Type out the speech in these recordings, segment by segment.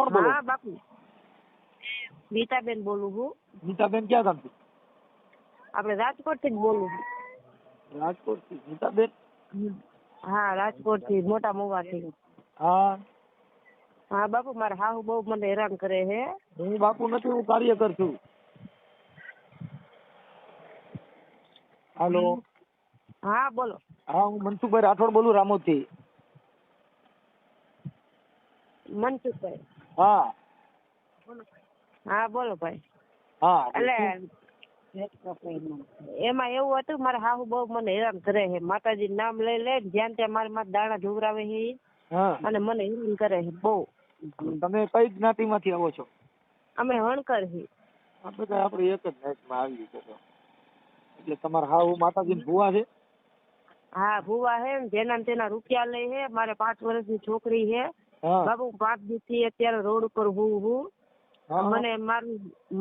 કોણ બોલો? હા બાપુ, ગીતાબેન બોલું છું. ગીતાબેન ક્યાં ગામથી? આપણે રાજકોટ થી જ બોલું છું. રાજકોટ થી ગીતાબેન? હા, રાજકોટ થી, મોટા મોવા થી. હા હા બાપુ, મારા હાહુ બહુ મને હેરાન કરે છે. હું બાપુ નથી, હું કાર્યકર છું. હાલો. હા બોલો. હા, હું મનસુખભાઈ રાઠોડ બોલું, રામોદ થી. મનસુખભાઈ? હા હા બોલો ભાઈ. હા એટલે એમાં એવું હતું, મારા હાહુ બહુ મને હેરાન કરે છે. માતાજી નામ લઈ લે જ્યાં ત્યાં મારી માથે દાણા ઢોવરાવે છે હા. અને મને હેરાન કરે છે બહુ. તમે કઈ જ્ઞાતિ માંથી આવો છો? અમે હણકર છીએ. આ બધા આપણે એક જ નાઈટમાં આવી છે. એટલે તમારા હાહુ માતાજી ભુવા છે? હા ભુવા હે, જેના ને તેના રૂપિયા લે છે. મારે 5 વર્ષની છોકરી છે બાપુ. 5 દિવસથી અત્યારે રોડ ઉપર હું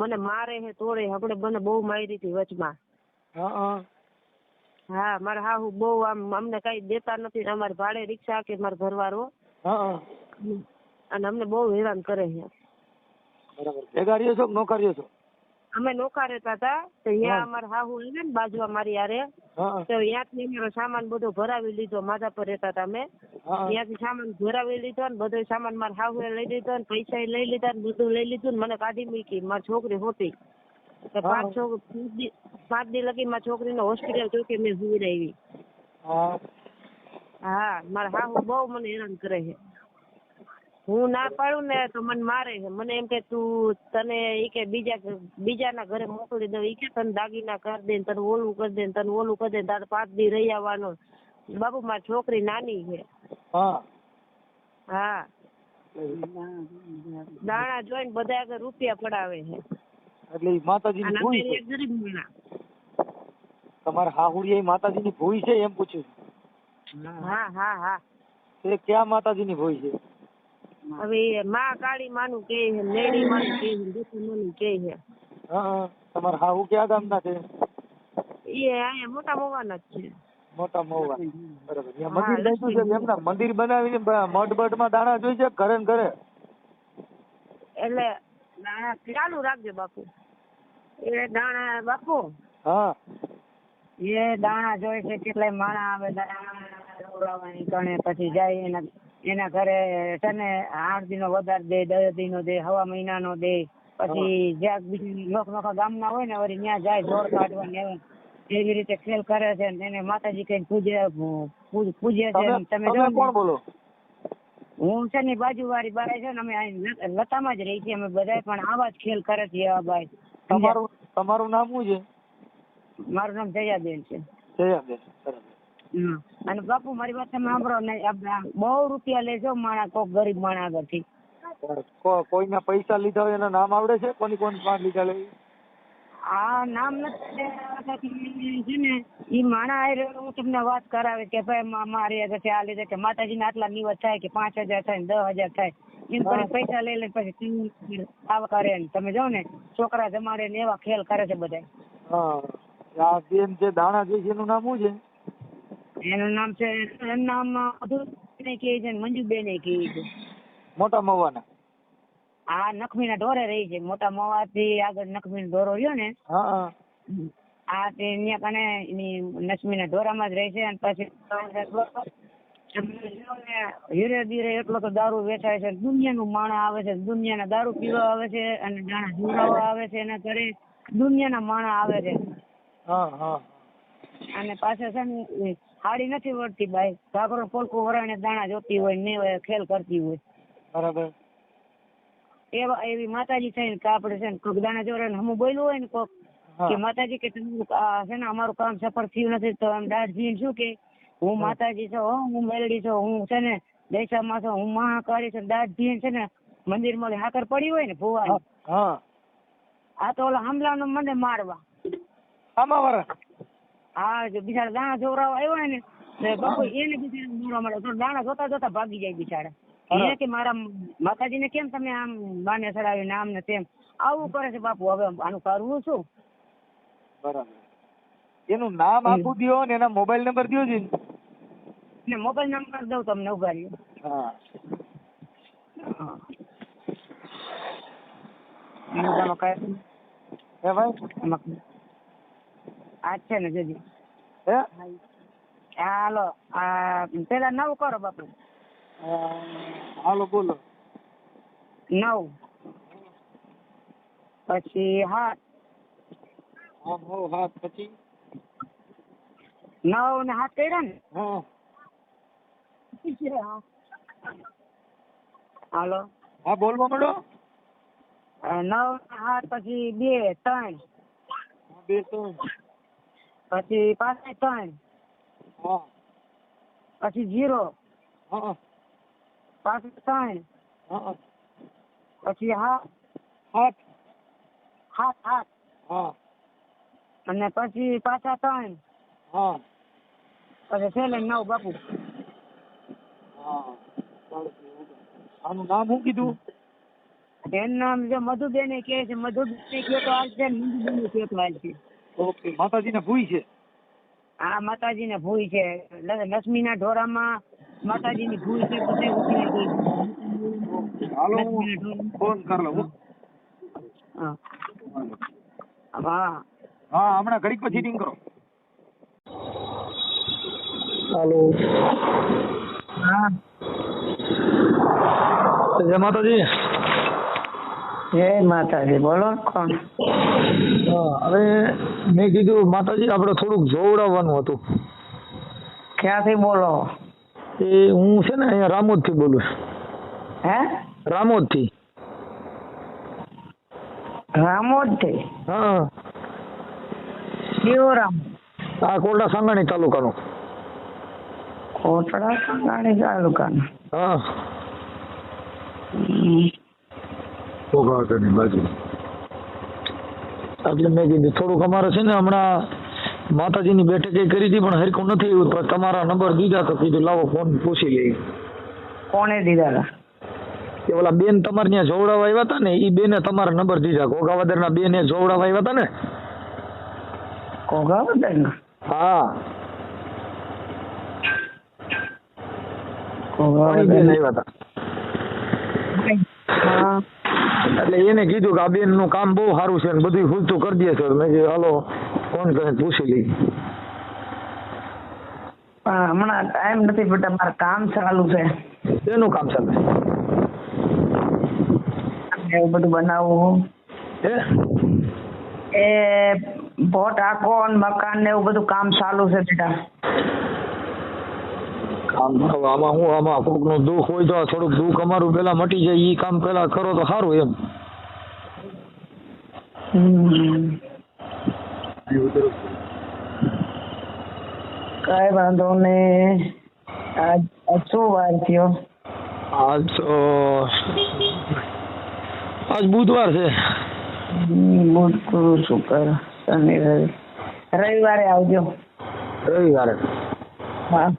મને મારે છે, તોડે. આપણે મને બહુ મારી હતી વચમાં. હા, મારા હાહુ બહુ આમ અમને કઈ દેતા નથી. અમારે ભાડે રિક્ષા કે મારો ઘરવાળો, અને અમને બહુ હેરાન કરે છે. બરાબર. ભેગા રહ્યો છો કે નોખા રહ્યો છો? અમે નોખા રહેતા હતા. તો અહીંયા અમારા હાહુ ને બાજુ અમારી યારે, તો ત્યાંથી અમારો સામાન બધો ભરાવી લીધો. માધા પર રહેતા હતા અમે. ત્યાંથી સામાન ભરાવી લીધો ને બધો સામાન મારા હાહુ લઈ લીધો ને પૈસા લઈ લીધા ને બધું લઈ લીધું ને મને કાઢી મૂકી. મારી છોકરી હોતી 5 દી લગી મારી છોકરીને હોસ્પિટલ ચોકે મેં સુઈ રહી. હા, મારા હાહુ બહુ મને હેરાન કરે છે. હું ના પાડું ને તો મને મારે છે. મને એમ કે તું તને ઈ કે બીજાના ઘરે મોકલી દઉં. ઈ કે તને દાગીના કરી દે, તને ઓલું કરી દે, તને ઓલું કરી દે, તારે 5 દી રહી આવવાનો. બાપુ મારી છોકરી નાની છે. હા, દાણા જોઈને બધા આગળ રૂપિયા પડાવે છે. એટલે માતાજીની ભૂઈ છે. ગરીબ માણા. તમારા હાહુડી માતાજીની ભૂઈ છે એમ પૂછ્યું? હા હા હા. એ ક્યાં માતાજીની ભૂઈ છે? હવે માં કાળી માનું કે છે, મેળી માનું કે છે, દુખી માનું કે છે. તમારા હાહુ ક્યાં ગામના છે? એ અહીંયા મોટા મોવાના જ છે. મોટા મોવા. બરાબર. મંદિર બાંધ્યું છે એમના? મંદિર બનાવીને મઢ બઢમાં દાણા જોઈ છે ઘરે ને ઘરે? એટલે ચાલુ રાખજો બાપુ. એ દાણા બાપુ, એ દાણા જોઈ છે. કેટલાય માણા આવે દાણા પછી જાય એના ઘરે છે ને 8 દી નો વધારે દે, 10 દી નો દે, 1/2 મહિના નો દે. પછી જ્યાં બીજું નોખા ગામના હોય ને વળી ત્યાં જાય જોડ કાઢવા ને એવી રીતે ખેલ કરે છે. એને માતાજી કઈ પૂજે છે. તમે કોણ બોલો? હું છે ને બાજુ વાળી બાઈ છે ને, અમે લતામાં જ રહી છીએ અમે બધા, પણ આવા જ ખેલ કરે છે એવા બાઈ. તમારું નામ શું છે? મારું નામ જયાબેન છે. જયાબેન. અને બાપુ મારી વાત તમે સાંભળો ને, બહુ રૂપિયા લેજો માણા, કોક ગરીબ માણા આગળથી. કોઈના પૈસા લીધા હોય એના નામ આવડે છે? કોની પાંચ લીધા લે? આ નામ નથી છે ને, ઈ માણા હું તમને વાત કરાવે કે ભાઈ મારી આગળ આ લીધે કે માતાજીને આટલા દિવસ થાય કે 5,000 થાય ને 10,000 થાય એમ કરી પૈસા લઈ લે. પછી આવા કરે ને તમે જો ને છોકરા જમાડે ને એવા ખેલ કરે છે બધા. બેન જે દાણા જોઈ છે એનું નામ શું છે? એનું નામ છે, એનું નામ મધુબેન કે છે, મંજુબેન કે છે. મોટા મવાના? હા, નખમીના ઢોરે રહી છે. મોટા મવા થી આગળ નખમીનો ઢોરો રહ્યો ને, હા તે ત્યાં કને નખમીના ઢોરામાં જ રહે છે. અને પછી હીરે ધીરે એટલો તો દારૂ વેચાય છે. દુનિયાનું માણા આવે છે, દુનિયાના દારૂ પીવા આવે છે અને દાણા ઢોરાવા આવે છે. એના ઘરે દુનિયાના માણા આવે છે. અને પાછળ છે ને હાડી નથી વળતી બાઈ, ઘાઘરો પોલકું વરાણે દાણા જોતી હોય ને ખેલ કરતી હોય. બરાબર. એવી માતાજી થઈને કે આપણે છે ને કોઈક દાણા જોડે હમું બોલ્યું હોય ને કોક કે માતાજી કે છે ને અમારું કામ સફળ થયું નથી, તો આમ દાઢ શું કે હું માતાજી છું, હું મેલડી છું, હું છે ને દૈસામાં છું, હું મહાકાળી છું. દાઢ છે ને મંદિર માં હાકર પડી હોય ને ભુવા, આ તો ઓલા હમલાનો મને મારવા. હા, જો બિચારા દાણા જોવરાવા આવ્યો હોય ને બાપુ એને બિચારા મારવા મળે. દાણા જોતા જોતા ભાગી જાય બિચારા. એને કે મારા માતાજી ને કેમ તમે આમ બાને ચડાવીને આમ ને તેમ આવું કરે છે બાપુ. હવે આનું કરવું શું? બરાબર. એનું નામ આપું દો ને એના મોબાઈલ નંબર દો છે ને મોબાઈલ નંબર દઉં તમને, ઉભા રહ્યો. મોબાઈલમાં કાંઈ હે ભાઈ એમાં આ છે ને જોજી હે હાલો આ પેલા 9 કરો બાપુ. હાલો બોલો. 9 પછી 7 હા હો હા પછી 9 ને 7 કર્યા ને. હા હાલો હા બોલવા માંડો. 9 ને 7 પછી 2 3 2 3 પછી પાછા 3 હા પછી 0 હા પાછા 3 હા પછી 7 7 હા અને પછી પાછા 3 હા પછી છેલ્લે 9 બાપુ. હા આનું નામ શું કીધું? એનું નામ જો મધુબેન કહે છે. મધુબેન કહો તો હાલ છે, મંજુબેન કહો તો હાલ છે. ઓકે માતાજીને ભૂઈ છે. હા માતાજીને ભૂઈ છે. લક્ષ્મીના ઢોરામાં માતાજીની ભૂઈ છે. બધા ઉતરી ગઈ. હાલો હું ફોન કર લઉં. હા હા હા હમણાં ઘડીક પછી રિંગ કરો. હાલો હા જય માતાજી. જય માતાજી. બોલો કોણ? હા હવે મેં કીધું માતાજી આપણે થોડુંક જોવડાવવાનું હતું. ક્યાંથી બોલો? એ હું છે ને અહીંયા રામોદથી બોલું. હે રામોદથી. રામોદથી? હા કયો રામ? આ કોરડા સાંગાણી તાલુકાનો. કોટડા સંગાણી તાલુકાનો? હા કોગાટની બાજુ. એટલે મેં કીધું થોડુંક અમારે છે ને હમણાં માતાજીની બેઠક એ કરી હતી પણ હરકું નથી આવ્યું. પણ તમારા નંબર દીધા તો કીધું લાવો ફોન પૂછી લઈએ. કોને દીધા હતા? કે ઓલા બેન તમારે ત્યાં જોવડાવવા આવ્યા હતા ને એ બેને તમારા નંબર દીધા. ઘોઘાવદરના બેન એ જોવડાવવા આવ્યા હતા ને. ઘોઘાવદરના? હા ઘોઘાવદર આવ્યા હતા. હા એટલે એને કીધું કે આ બેન નું કામ બહુ સારું છે ને બધું હુલતું કરી દે છે. મેં કીધું હાલો ફોન કરીને પૂછી લઈ. પણ હમણાં ટાઈમ નથી બેટા, મારે કામ ચાલુ છે. શેનું કામ ચાલે? એવું બધું બનાવવું હે એ ભોટ આખો મકાન ને એવું બધું કામ ચાલુ છે બેટા. કામ આમાં હું આમાં કોકનું દુઃખ હોય તો થોડુંક દુઃખ અમારું પેલા મટી જાય ઈ કામ પેલા કરો તો સારું એમ. કઈ વાંધો નહીં. આજ શું વાર થયો? આજ તો આજ બુધવાર છે. બુધ ગુરુ શુક્ર શનિ રવિ. રવિવારે આવજો. રવિવારે? હા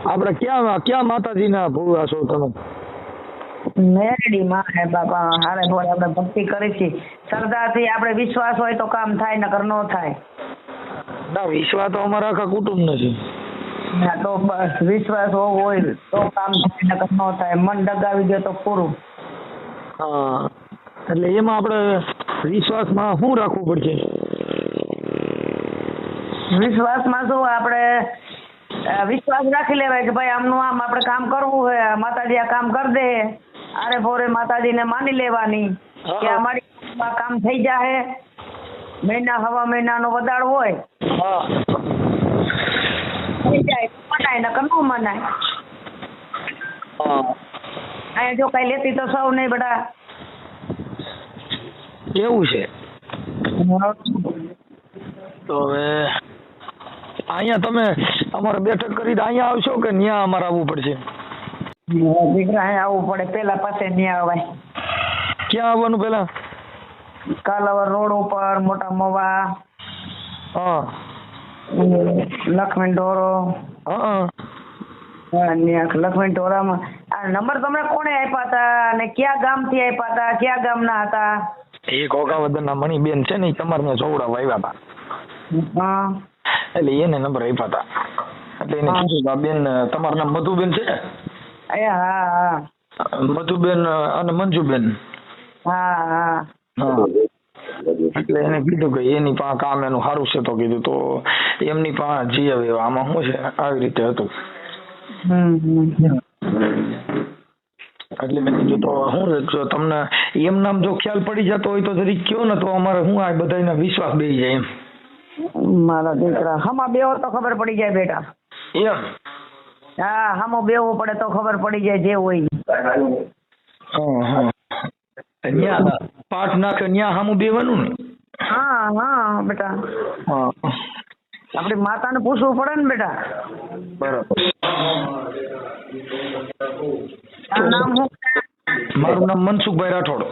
આપણે ક્યાં માતાજીના ભૂવા છો તમે? મેરડી માં હે બાપા. હારે ભોળે આપણે ભક્તિ કરી છે. શ્રદ્ધાથી આપણે વિશ્વાસ હોય તો કામ થાય, નકર ન થાય. ના વિશ્વાસ તો અમારા આખા કુટુંબ નથી. ના તો બસ વિશ્વાસ હોવો હોય તો કામ થાય, નકર ન થાય. મન ડગાવી દે તો પૂરું. હા એટલે એમાં આપણે વિશ્વાસમાં શું રાખવું પડશે? વિશ્વાસમાં શું આપણે વિશ્વાસ રાખી લેવાય કે ભાઈ આમનું આમ આપણે કામ કરવું હોય, માતાજી આ કામ કરી દે. આરે ભોરે માતાજીને માની લેવાની કે અમારી આ કામ થઈ જાય. મહિના હવા મહિનાનો વદાળ હોય હા થઈ જાય, મનાય નકર ન મનાય. હા અહીંયા જો કઈ લેતી તો સૌ નહીં બેટા. એવું છે. તો હવે અહીંયા તમે અમારે બેઠક કરી અહીંયા આવશો કે ત્યાં અમારે આવવું પડશે? દીકરા અહીંયા આવવું પડે. પેલા પાસે ત્યાં અવાય. ક્યાં આવવાનું પેલા? કાલાવર રોડ ઉપર મોટા મોવા. હા લક્ષ્મણ ઢોરો. હા લક્ષ્મણ ઢોરામાં આ નંબર તમને કોણે આપ્યા હતા અને કયા ગામથી આપ્યા હતા, કયા ગામના હતા? એ ઘોઘાવદરના મણીબેન છે ને એ તમારે ત્યાં જોવડાવવા આવ્યા હતા. હા એટલે એને નંબર આપ્યા હતા. એટલે એને કીધું કે આ બેન તમારું નામ મધુબેન છે? હા હા મધુબેન અને મંજુબેન. હા હા હા એટલે એને કીધું કે એની પાસે કામ એનું સારું છે તો કીધું તો એમની પાસે જી હવે આમાં શું છે આવી રીતે હતું. એટલે મેં કીધું તો શું જો તમને એમ નામ જો ખ્યાલ પડી જતો હોય તો જરીક કયો ને તો અમારે શું આ બધાના વિશ્વાસ બેસી જાય એમ. મારા દીકરા હમા બેહો તો ખબર પડી જાય બેટા. એમ હા હમો બેહવું પડે તો ખબર પડી જાય જે હોય. ન્યા પાઠ નાખે ન્યા સામું બેવાનું ને. હા હા બેટા આપડી માતાને પૂછવું પડે ને બેટા. બરાબર. તારું નામ શું? મારું નામ મનસુખભાઈ રાઠોડ.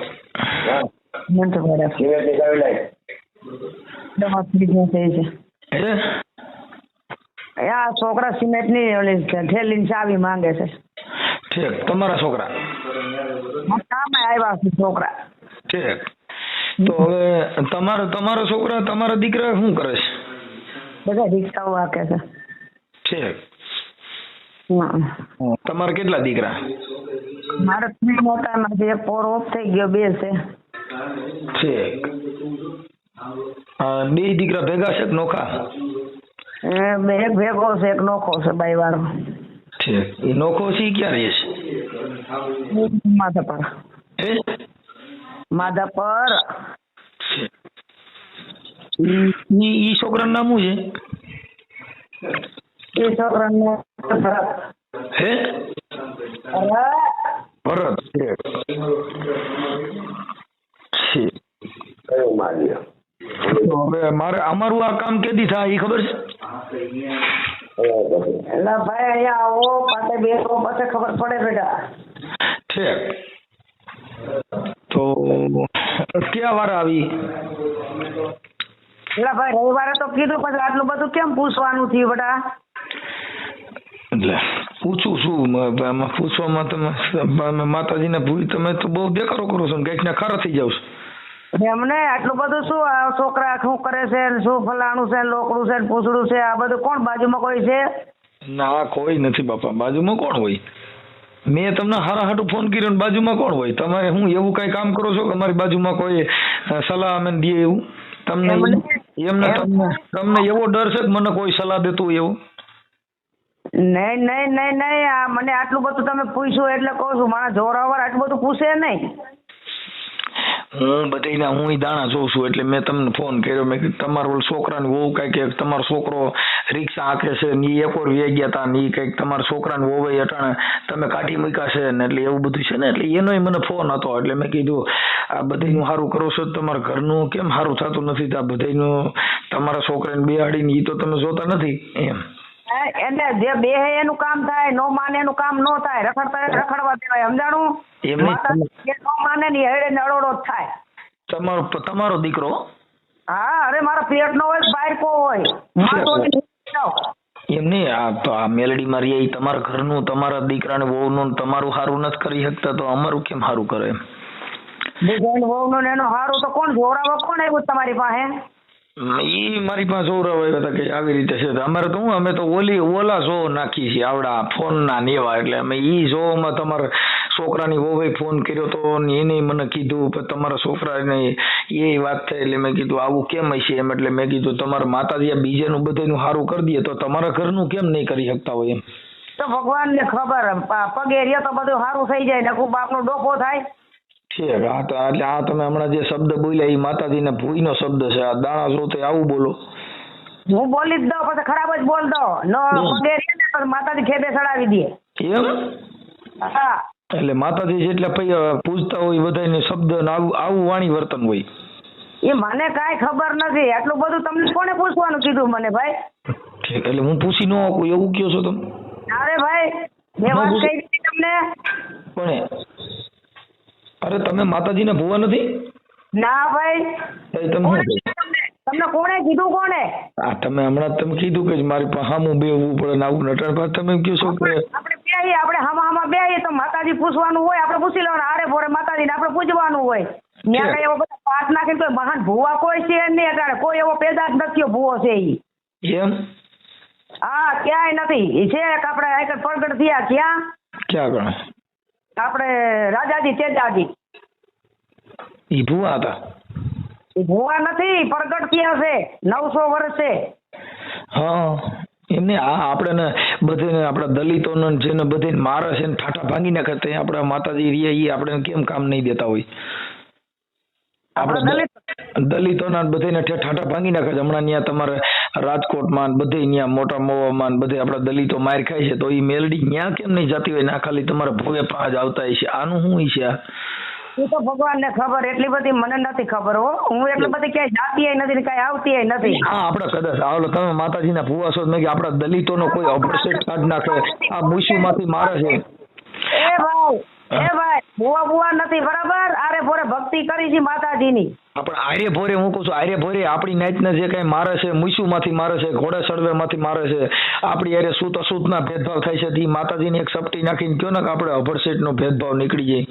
છોકરા સિમેન્ટ ની ઓલી થેલી ચાવી માંગે છે. ઠીક તમારા છોકરા કામે આવ્યા છે છોકરા. ઠીક તો હવે તમારા છોકરા તમારા દીકરા શું કરે છે? બધા રિક્ષાઓ વાકે છે. ઠીક તમારે કેટલા દીકરા? મારે 3 મોટા માંથી એક પોર ઓફ થઈ ગયો, 2 છે. ઠીક બે દીકરા ભેગા છે કે નોખા? એક ભેગો છે એક નોખો છે બાઈ વાળો. ઠીક એ નોખો છે ક્યાં રહે છે? માધાપર. માધાપર. ઈ છોકરાનું નામ શું છે? એ છોકરાનું હે ભરત. હવે મારે અમારું આ કામ કેદી થાય એ ખબર છે? એટલે ભાઈ અહીંયા આવો પાછે બેસો પછી ખબર પડે બેટા. ઠીક તો ક્યાં વાર આવી? એટલે ભાઈ રવિવારે તો કીધું પછી આટલું બધું કેમ પૂછવાનું થયું બેટા? એટલે પૂછું છું પૂછવામાં તમે માતાજીને ભૂલ તમે તો બહુ દેખાડો કરો છો ને કઈક ના ખારા થઈ જાવ છો. એમને આટલું બધું શું છોકરા શું કરે છે શું ફલાણું છે લોકડું છે પૂછડું છે આ બધું કોણ બાજુમાં કોઈ છે? ના કોઈ નથી બાપા, બાજુમાં કોણ હોય? મેં તમને હારા હાટું ફોન કર્યો ને બાજુમાં કોણ હોય? તમારે હું એવું કઈ કામ કરો છો કે અમારી બાજુમાં કોઈ સલાહ અમે દે એવું? તમને તમને એવો ડર છે કે મને કોઈ સલાહ દેતું હોય એવું? નહીં નહીં નહીં નહીં આ મને આટલું બધું તમે પૂછ્યું એટલે કહું છું. મારા જોરાવર આટલું બધું પૂછે નહીં. હું બધાના હું દાણા જોઉં છું એટલે મેં તમને ફોન કર્યો. મેં કીધું તમારો છોકરાને વહુ કઈક તમારો છોકરો રિક્ષા આંકે છે ને એ એકવાર વે ગયા હતા ને એ કઈક તમારા છોકરાને વહુ અટાણે તમે કાઢી મૂક્યા છે ને એટલે એવું બધું છે ને એટલે એનોય મને ફોન હતો. એટલે મેં કીધું આ બધાનું સારું કરો છો તમારા ઘરનું કેમ સારું થતું નથી? આ બધાનું તમારા છોકરાને બેહાડીને એ તો તમે જોતા નથી એમ. એટલે જે બે એનું કામ થાય, નો માને એનું કામ નો થાય. રખડવા દેવાય, સમજાણું? નો માને ની હેડે નડોડો જ થાય. તમારો દીકરો? હા અરે મારો પેટ નો હોય બહાર કો હોય એમ નહીં. આ મેલડી મારી એ તમારા ઘરનું તમારા દીકરાને વહુનું તમારું સારું નથી કરી શકતા તો અમારું કેમ સારું કરે એમ? વહુ નું એનું સારું તો કોણ જોરાવા કોણ આવ્યું તમારી પાસે? ઈ મારી પાસે જોરાવા આવ્યા હતા કે આવી રીતે છે. અમારે તો અમે તો ઓલા જો નાખી છીએ આવડા ફોન ના નેવા એટલે અમે ઈ જોવામાં તમારા છોકરાની વહુએ ફોન કર્યો તો એને મને કીધું તમારા છોકરાને એ વાત થઈ એટલે મેં કીધું આવું કેમ હશે એમ. એટલે મેં કીધું તમારા માતાજી બીજાનું બધાનું સારું કરી દે તો તમારા ઘરનું કેમ નહીં કરી શકતા હોય એમ? તો ભગવાન ને ખબર પગે રહ્યો તો બધું સારું થઈ જાય ને બાપ નો ડોફો થાય. ઠીક એટલે આ તમે હમણાં જે શબ્દ બોલ્યા એ માતાજીના ભૂઈનો શબ્દ છે. આ દાણા જો તો આવું બોલો? હું બોલી જ દઉં પછી ખરાબ જ બોલ દો નો પગે રહ્યો ને પછી માતાજી ખેબે ચડાવી દે એમ. હા એટલે માતાજી જેટલા પૂજતા હોય બધાને શબ્દ આવું વાણી વર્તન હોય એ મને કાંઈ ખબર નથી. આટલું બધું તમને કોને પૂછવાનું કીધું મને ભાઈ? ઠીક એટલે હું પૂછી ન શકું એવું કહો છો તમે? અરે ભાઈ મેં વાત કહી દીધી તમને. પણ અરે તમે માતાજીના ભુવા નથી? ના ભાઈ. તમને કોણે કીધું? કોણે? તમે હમણાં તમે કીધું કે મારી પાસે હામું બેહવું પડે ને આવું નટણ પાસે તમે કહો છો કે આપણે હામા બેહીએ તો માતાજી પૂછવાનું હોય આપણે પૂછી લેવાનું. આરે ભોરે માતાજીને આપણે પૂછવાનું હોય. ત્યાં કઈ એવો બધા પાઠ નાખીને કોઈ મહાન ભુવા કોઈ છે નહીં અટાણે કોઈ એવો પેદા જ નથી ભુવો છે ઈ. એમ? હા ક્યાંય નથી. છે આપણે આગળ પ્રગટ થયા ક્યાં ગણે આપણે રાજાજી તેજાજી ઈ ભુવા હતા. એ ભુવા નથી, પ્રગટ થયા છે, 900 વર્ષ છે. હા એમને આપણે બધે આપણા દલિતોને જેને બધે મારે છે ને ઠાઠા ભાંગી નાખે તે આપણા માતાજી રહ્યા ઈ આપણે કેમ કામ નહીં દેતા હોય? આપણે દલિતોના બધાને ઠાઠા ભાંગી નાખે છે. હમણાં ત્યાં તમારે રાજકોટમાં બધે ત્યાં મોટા મોવામાં બધે આપણા દલિતો માર ખાય છે, તો ઈ મેલડી ત્યાં કેમ નહીં જતી હોય? ના ખાલી તમારા ભોવે પાંચ આવતા છે, આનું શું છે? એ તો ભગવાનને ખબર, એટલી બધી મને નથી ખબર હો. હું એટલી બધી ક્યાંય જાતી નથી ને કાંઈ આવતી નથી. હા આપણે કદાચ આવલો તમે માતાજીના ભુવા છો મેં કે આપણા દલિતોનો કોઈ અપરસેટ કાઢ નાખે, આ મુસીમાંથી મારે છે. એ ભાઈ ભુવા નથી, બરાબર? આરે ભોરે ભક્તિ કરી છે માતાજીની. આપણે આર્ય ભોરે હું કહું છું, આર્ય ભોરે આપણી નાતને જે કઈ મારે છે, મુઈસુમાંથી મારે છે, ઘોડા સળવેમાંથી મારે છે, આપણી આરે સૂત અસૂતના ભેદભાવ થાય છે, તે માતાજીને એક સપટી નાખીને કયો ને કે આપણે અભરસેટનો ભેદભાવ નીકળી જાય.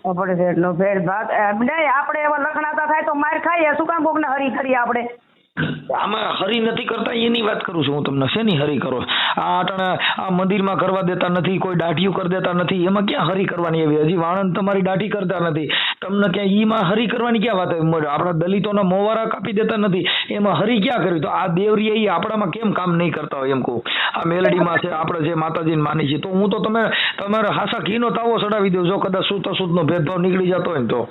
અભરસેટનો ભેદભાવ નહીં, આપણે એવા લખણાતા થાય તો માર ખાઈએ, શું કામ કોકને હરી કરીએ આપણે? આમાં હરી નથી કરતા એની વાત કરું છું હું તમને. શેની હરી કરો? આ અટાણે આ મંદિરમાં કરવા દેતા નથી, કોઈ દાઢીયું કરી દેતા નથી, એમાં ક્યાં હરી કરવાની એવી? હજી વાણંદ તમારી દાઢી કરતા નથી, તમને ક્યાં ઈમાં હરી કરવાની ક્યાં વાત આવી? આપણા દલિતોના મોવારા કાપી દેતા નથી, એમાં હરી ક્યાં કરવી? તો આ દેવરી એ આપણામાં કેમ કામ નહીં કરતા હોય એમ કહું. આ મેલડીમાં છે, આપણે જે માતાજીને માની છે, તો હું તો તમારે હાસા ઘીનો તાવો ચડાવી દઉં જો કદાચ સૂત અસૂતનો ભેદભાવ નીકળી જતો હોય ને તો.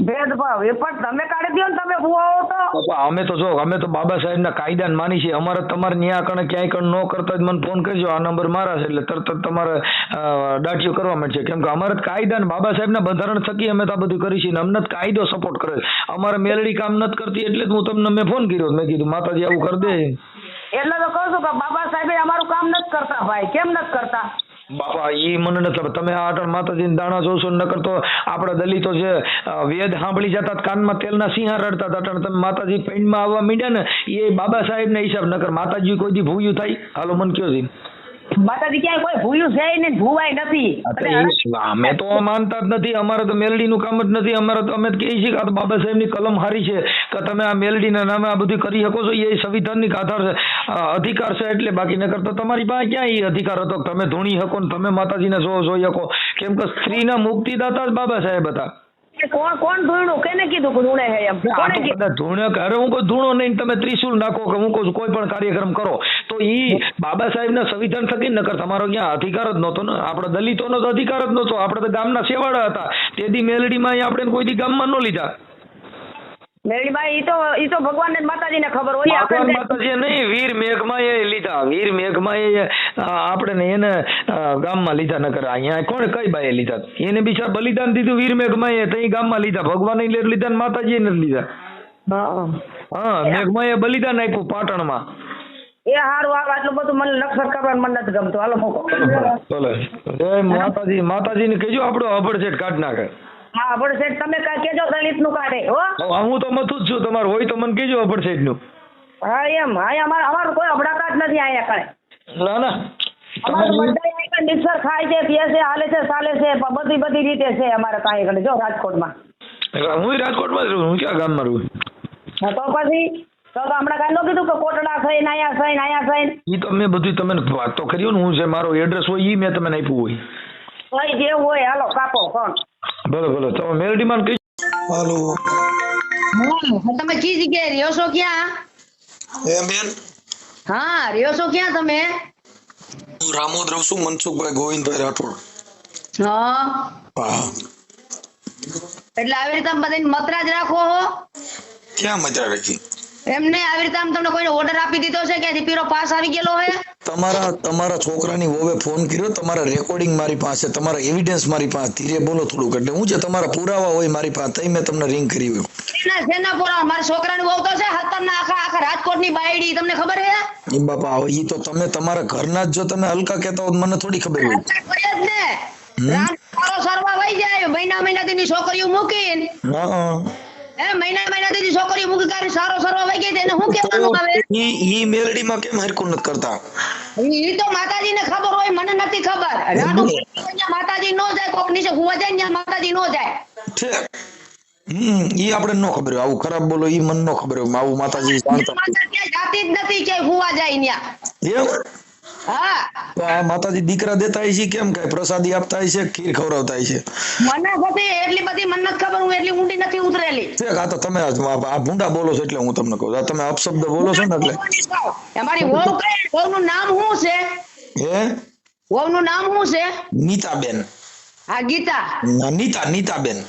ભેદભાવ એ પણ તમે કાઢી દો ને, તમે ભુવાઓ તો. અમે તો બાબા સાહેબના કાયદાને માની છે. અમારે તમારે ન્યા કણે ક્યાંય કણ ન કરતા જ મને ફોન કરજો, આ નંબર મારા છે, એટલે તરત જ તમારે દાઢીઓ કરવા માંડશે. કેમ કે અમારે કાયદા ને બાબા સાહેબના બંધારણ થકી અમે તો આ બધું કરી છે ને અમને કાયદો સપોર્ટ કરે. અમારે મેલડી કામ નથી કરતી એટલે જ હું તમને મેં ફોન કર્યો. મેં કીધું માતાજી આવું કરી દે એટલે તો કહું છું કે બાબા સાહેબ અમારું કામ નથી કરતા. ભાઈ કેમ નથી કરતા? બાપા ઈ મને નથી ખબર. તમે આ માતાજી દાણા જોશો નકર તો આપણા દલિતો જે વેદ સાંભળી જતા કાનમાં તેલના સિંહાર રડતા હતા, તમે માતાજી પૈણમાં આવવા માંડ્યા ને એ બાબા સાહેબ ને હિસાબ નકર માતાજી કોઈ દી ભૂયું થાય? હાલો મને કયો છે માતાજી ક્યાંય કોઈ ભૂયું છે ને ભૂવાય નથી. અમે તો માનતા જ નથી. અમારે તો મેલડીનું કામ જ નથી. અમારે તો અમે કહીએ છીએ કે આ તો બાબા સાહેબની કલમ હારી છે કે તમે આ મેલડીના નામે આ બધું કરી શકો છો. એ સંવિધાનિક આધાર છે, અધિકાર છે. એટલે બાકી ન કરતા તમારી પાસે ક્યાં એ અધિકાર હતો તમે ધૂણી શકો ને તમે માતાજીને જોઈ શકો? કેમ કે સ્ત્રીના મુક્તિદાતા જ બાબા સાહેબ હતા. કોણ ધૂણું? કેને કીધું કે ધૂણે હે એમ? કોને કીધું ધૂણે? અરે હું કોઈ ધૂણો નહીં, તમે ત્રિશુલ નાખો કે હું કહું કોઈ પણ કાર્યક્રમ કરો તો ઈ બાબા સાહેબના સંવિધાન થકી નકર તમારો ક્યાં અધિકાર જ નહોતો ને. આપણે દલિતોનો તો અધિકાર જ નહોતો. આપણે તો ગામના સેવાડા હતા. તેથી મેલડીમાં આપણે કોઈ દી ગામમાં ન લીધા. મેલડીમાં ઈ તો ભગવાન ને માતાજીને ખબર હોય. ભગવાન માતાજી નહીં, વીર મેઘમાં એ લીધા. વીર મેઘમાં એ આપણે એને ગામમાં લીધા. નકર અહીંયા કોણ કઈ બાએ લીધા? એને બિચાર બલિદાન દીધું વીર મેઘમાં એ તઈ ગામમાં લીધા. ભગવાન લીધા ને માતાજી નથી લીધા. હા મેઘમાં એ બલિદાન આપ્યું પાટણમાં. એ હારું આવે આટલું બધું મને નક્ષર કરવાનું મન નથી ગમતું. હાલો મોકો ચલો જય માતાજી. માતાજીને કહેજો આપણો અભડસેટ કાઢ નાખે. હા અભડસેટ તમે કહેજો દલિત નું કાઢે હો. હું તો મથું જ છું. તમારું હોય તો મને કહેજો અભડસેટ નું. હા એમ અહીંયા અમારું કોઈ અભડાકા જ નથી અહીંયા કાંઈ. ના ના અમારું બધા નિસર ખાય છે, પીએ છે, હાલે છે, ચાલે છે, બધી રીતે છે અમારે કાંઈ કણે. જો રાજકોટમાં હું રાજકોટમાં જ રહું. હું ક્યાં ગામમાં રહું? તો પછી તો હમણાં કાંઈ ન કીધું કે કોટડા થઈને અહીંયા થઈને ઈ તો મેં બધું તમને વાત તો કરી ને. હું જે મારો એડ્રેસ હોય ઈ મેં તમને આપ્યું હોય. જે હોય હાલો કાપો ફોન. ભલે તમે મેલડીમાં કઈ. હાલો તમે કી જગ્યાએ રહ્યો છો? ક્યાં? બેન હા રહ્યો છો ક્યાં તમે? હું રામોદ રહું છું, મનસુખભાઈ ગોવિંદભાઈ રાઠોડ. હા એટલે આવી રીતે બધાને મતરા જ રાખો હો? ક્યાં મજા રાખી? એમને આવી રીતે તમને કોઈને ઓર્ડર આપી દીધો છે કે પીરો પાસ આવી ગયેલો હે? તમારા છોકરાની વોવે ફોન કર્યો, તમારા રેકોર્ડિંગ મારી પાસે, તમારા એવિડન્સ મારી પાસે. ધીરે બોલો થોડુંક. એટલે હું છે તમારા પુરાવા હોય મારી પાસે, તઈ મેં તમને રિંગ કરી હોય. શેના પુરાવા? મારા છોકરાની વહુ તો છે હતરના આખા રાજકોટની બાયડી. તમને ખબર હે? એ બાપા ઈ તો તમે તમારા ઘરના જ જો તમે હલકા કહેતા હો મને થોડી ખબર હોય. સરવા વહી જાય મહિનાથી છોકરીઓ મૂકીને. મહિનાથી છોકરીઓ મૂકી કાઢી સારો સરવા વહી ગઈ. એને શું કહેવાનું આવે? ઈ મેલડીમાં કેમ હરકું નથી કરતા? ઈ તો માતાજીને ખબર હોય, મને નથી ખબર. માતાજી નો જાય, કોક નીચે ગુવા જાય ત્યાં માતાજી નો જાય. ઈ આપણે નો ખબર હોય. આવું ખરાબ બોલો ઈ મને નો ખબર હોય. આવું માતાજી જાણતા જાતી જ નથી કે ગુવા જાય ત્યાં. હા તો આ માતાજી દીકરા દેતા હોય છે કેમ કઈ પ્રસાદી આપતા હોય છે ખીર ખવડાવતા હોય છે મને બધી એટલી બધી મને નથી ખબર, હું એટલી ઊંડી નથી ઉતરેલી. આ તો તમે આ ભૂંડા બોલો છો એટલે હું તમને કહું છું. આ તમે અપશબ્દ બોલો છો ને એટલે અમારી વહુ કઈ, વહુનું નામ શું છે? હે વહુનું નામ શું છે? નીતાબેન. હા ગીતા. નીતાબેન.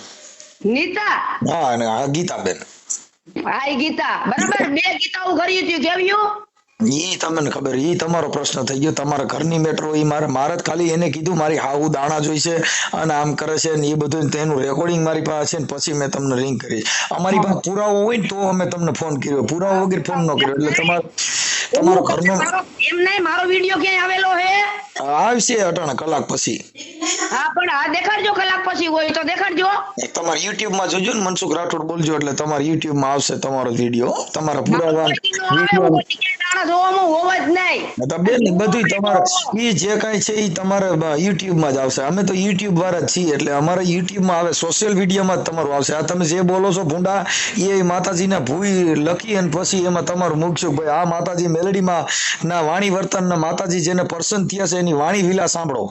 નીતા. હા અને આ ગીતાબેન. હા ઈ ગીતા બરાબર. 2 ગીતાઓ કરી હતી કેવ્યું? ઈ તમને ખબર, ઈ તમારો પ્રશ્ન થઈ ગયો. તમારા ઘરની મેટ્રો ઈ મારે જ ખાલી એને કીધું મારી હાહુ દાણા જોઈશે અને આમ કરે છે ને એ બધું, તેનું રેકોર્ડિંગ મારી પાસે છે ને પછી મેં તમને રિંગ કરી. અમારી પાસે પુરાવો હોય ને તો અમે તમને ફોન કર્યો, પુરાવો વગર ફોન ન કર્યો. એટલે તમારો ઘરનો એમ નહીં, મારો વિડિયો ક્યાંય આવેલો હે? આવશે અટાણે કલાક પછી. હા પણ આ દેખાડજો, કલાક પછી હોય તો દેખાડજો. તમારા યુટ્યુબ માં જોજો ને મનસુખ રાઠોડ બોલજો એટલે તમારા યુટ્યુબ માં આવશે તમારો વિડિયો. તમારા પુરાવા વિડિયો બેન બધું તમારે ઈ જે કઈ છે ઈ તમારે યુટ્યુબ માં જ આવશે. અમે તો યુટ્યુબ વાળા જ છીએ એટલે અમારે યુટ્યુબ માં આવે, સોશિયલ મીડિયા માં જ તમારું આવશે. આ તમે જે બોલો છો ભૂંડા એ માતાજીના ભૂઈ લખી અને પછી એમાં તમારું મૂકશું ભાઈ આ માતાજી મેલડીમાં ના વાણી વર્તન ના માતાજી જેને પર્સન થયા છે એની વાણી વિલા સાંભળો.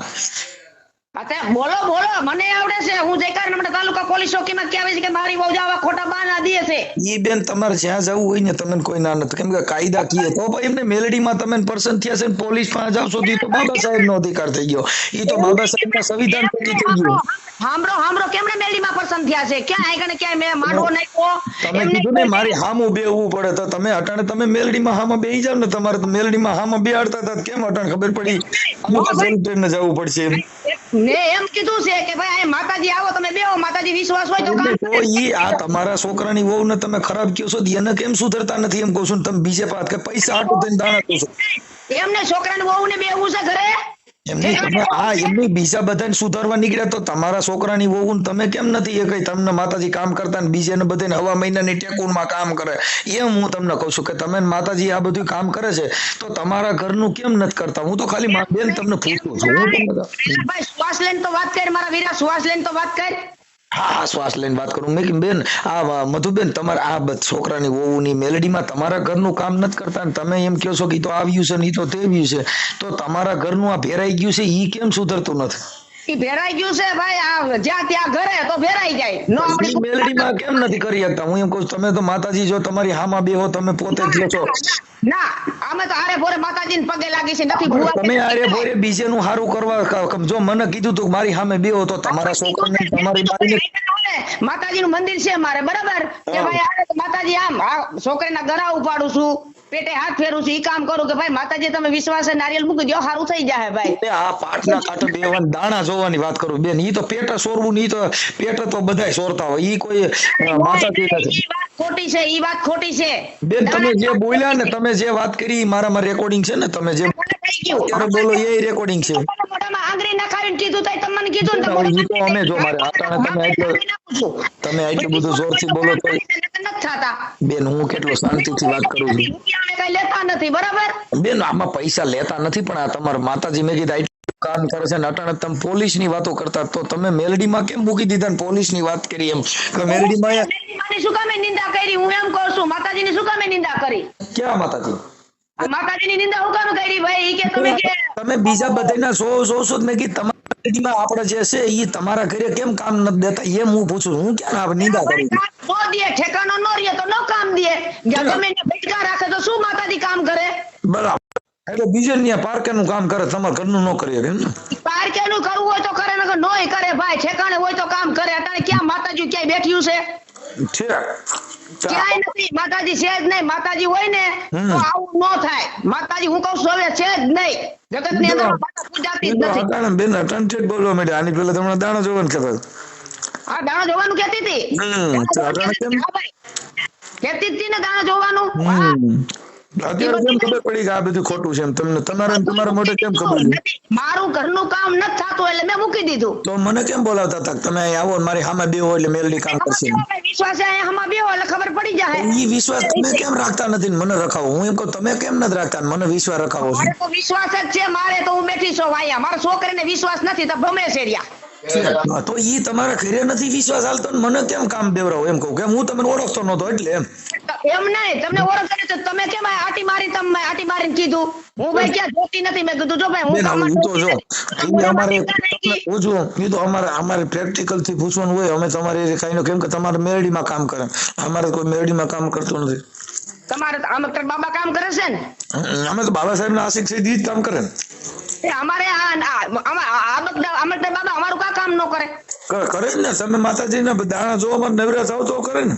બોલો બોલો, મને આવડે છે. હું જયકાર તાલુકા પોલીસ ચોકીમાં કહેવાય છે કે મારી વહુ આવા ખોટા બહાના દે છે. ઈ બેન તમારે જ્યાં જવું હોય ને તમને કોઈ ના નથી, કેમ કે કાયદા કીએ તો ભાઈ એમને મેલડીમાં તમે પર્સન થયા છે પોલીસ પાસે જાવ છો તો બાબા સાહેબ નો અધિકાર થઈ ગયો. ઈ તો બાબા સાહેબ ના સંવિધાન પછી થઈ ગયું. હામરો કેમણે મેલડીમાં પર્સન થયા છે? ક્યાં આગળ ક્યાં મેં માંડવો નાખ્યો? તમે કીધું ને મારી હામું બેહવું પડે તો તમે અટાણે તમે મેલડીમાં હામાં બેહી જાવ ને. તમારે તો મેલડીમાં હામાં બેહાડતા હતા કેમ અટાણે ખબર પડી ને જવું પડશે? મેં એમ કીધું છે કે ભાઈ આ માતાજી આવો તમે બેહો, માતાજી વિશ્વાસ હોય તો કામ તો ઈ આ તમારા છોકરાની વહુ ને તમે ખરાબ કહો છો એને કેમ સુધરતા નથી એમ કહું છું. તમે બીજે પાછ કે પૈસા હાટું થઈને દાણા કહો છો. એમને છોકરાની વહુ ને બેહવું છે ઘરે? એમની તમે આ એમની બીજા બધાને સુધારવા નીકળ્યા તો તમારા છોકરાની વહુ તમે કેમ નથી એ કઈ તમને માતાજી કામ કરતા ને બીજાને બધાને હવા મહિનાની ટેકુનમાં કામ કરે? એમ હું તમને કહું છું કે તમે માતાજી આ બધું કામ કરે છે તો તમારા ઘરનું કેમ નથી કરતા? હું તો ખાલી બેન તમને પૂછું છું. ભાઈ શ્વાસ લઈને તો વાત કર મારા વીરા, શ્વાસ લઈને તો વાત કર. હા શ્વાસ લઈને વાત કરું. મેં બેન આ મધુબેન તમારે આ છોકરાની વહુની મેલડીમાં તમારા ઘરનું કામ નથી કરતા ને તમે એમ કહો છો કે તો આવ્યું છે ને તો તેવ્યું છે, તો તમારા ઘરનું આ ભેરાઈ ગયું છે ઈ કેમ સુધરતું નથી? ઈ ભેરાઈ ગયું છે ભાઈ, આ જ્યાં ત્યાં ઘરે તો ભેરાઈ જાય. નો આપણી મેલડીમાં કેમ નથી કરી શકતા? હું એમ કહું તમે તો માતાજી જો તમારી હામાં બેહો તમે પોતે જ છો. ના અમે તો આરે ભોરે માતાજીને પગે લાગી છે નથી ભૂવા. તમે આરે ભોરે બીજેનું સારું કરવા જો મને કીધું તું મારી સામે બેહો તો તમારા છોકરાને તમારી બાઈને માતાજીનું મંદિર છે મારે બરાબર કે ભાઈ આ માતાજી આમ છોકરીના ગળા ઉપાડું છું, પેટે હાથ ફેરું છું, ઈ કામ કરું કે ભાઈ માતાજી તમે વિશ્વાસે નારિયેલ મૂકી દો સારું થઈ જાય ભાઈ. આ પાટના કાંઠે બેહવાન દાણા જોવાની વાત કરું બેન. ઈ તો પેટ સોરવું ની તો પેટ તો બધાય સોરતા હોય. ઈ કોઈ માતાજી નથી. ખોટી છે ઈ વાત, ખોટી છે બેન. તમે જે બોલ્યા ને તમે જે વાત કરી મારામાં રેકોર્ડિંગ છે ને તમે જે અત્યારે બોલો એ રેકોર્ડિંગ છે. મોઢામાં આંગળી નખાવીને કીધું તો તમને કીધું ને ઈ તો અમે જો મારે તમે આટલું બધું જોરથી બોલો તો બેન હું કેટલો શાંતિથી વાત કરું છું. કઈ લેતા નથી બરાબર બેન આમાં પૈસા લેતા નથી પણ આ તમારા માતાજી મેં કીધું કામ કરે છે ને અટાણે તમે પોલીસ ની વાતો કરતા તો તમે મેલડીમાં કેમ મૂકી દીધા ને પોલીસ ની વાત કરી? એમ કે મેલડીમાં શું કામે નિંદા કરી? હું એમ કહું છું માતાજીની શું કામે નિંદા કરી? ક્યાં માતાજી? માતાજીની નિંદા હું કામ કરી ભાઈ? કે તમે બીજા બધાના સો મેં કીધું તમારા આપણે જે છે એ તમારા ઘરે કેમ કામ નથી દેતા એમ હું પૂછું. હું ક્યાં નિંદા કરું? નો દે ઠેકાનો નો રહે તો નો કામ દે. તમે ભટકા રાખે તો શું માતાજી કામ કરે? બરાબર. એટલે બીજે ત્યાં પાર્કેનું કામ કરે તમારા ઘરનું ન કરે એમ ને? પાર્કેનું કરવું હોય તો કરે નકર નોય કરે ભાઈ. ઠેકાણે હોય તો કામ કરે. અત્યારે ક્યાં માતાજી ક્યાંય બેઠ્યું છે? ક્યાંય નથી. માતાજી છે જ નહીં. માતાજી હોય ને તો આવું ન થાય. માતાજી હું કહું છું હવે છે જ નહીં. જગત ની અંદર પૂજાતી જ નથી. બેન અટંટેડ બોલવા માંડે. આની પેલા તમને દાણા જોવાનું કહેતા. હા દાણા જોવાનું કહેતી હતી. કહેતી હતી ને દાણા જોવાનું. અત્યારે કેમ ખબર પડી કે આ બધું ખોટું છે? એમ તમને તમારા મોઢે કેમ ખબર? મારું ઘરનું કામ નથી થતું એટલે મેં મૂકી દીધું. તો મને કેમ બોલાવતા હતા તમે અહીં આવો મારી સામે બેહો એટલે મેલડી કામ કરશે? વિશ્વાસ અહીંયા બેહો એટલે ખબર પડી જાય. ઈ વિશ્વાસ તમે કેમ રાખતા નથી મને રખાવો? હું એમ કહું તમે કેમ નથી રાખતા મને વિશ્વાસ રખાવો છો? મારે તો વિશ્વાસ જ છે. મારે તો હું બેઠી છું અહીંયા. મારા છોકરીને વિશ્વાસ નથી તો ભમે શેરિયા. તો ઈ તમારા ઘરે નથી વિશ્વાસ હાલતો મને કેમ કામ દેવરાવો એમ કહું કે હું તમને ઓળખતો નતો એટલે એમ. એમ નહીં, તમને ઓળખ કરી તો તમે કેમ આટી મારીને કીધું? હું ભાઈ ક્યાં જોતી નથી. મેં કીધું જો ભાઈ હું બેન, કામ હવે ઈ તો જો ઈ અમારે તમને પૂછવું, ઈ તો અમારે પ્રેક્ટિકલ થી પૂછવાનું હોય. અમે તમારે કઈ કેમ કે તમારે મેરડીમાં કામ કરે, અમારે કોઈ મેરડીમાં કામ કરતું નથી. તમારે આંબેડકર બાબા કામ કરે છે ને? અમે તો બાબા સાહેબ ના આશિક છે, ઈ જ કામ કરે ને. એ અમારે આંબેડકર બાબા અમારું કા કામ ન કરે? કરે જ ને. તમે માતાજીના દાણા જોવામાં નવરા થાવ તો કરે ને.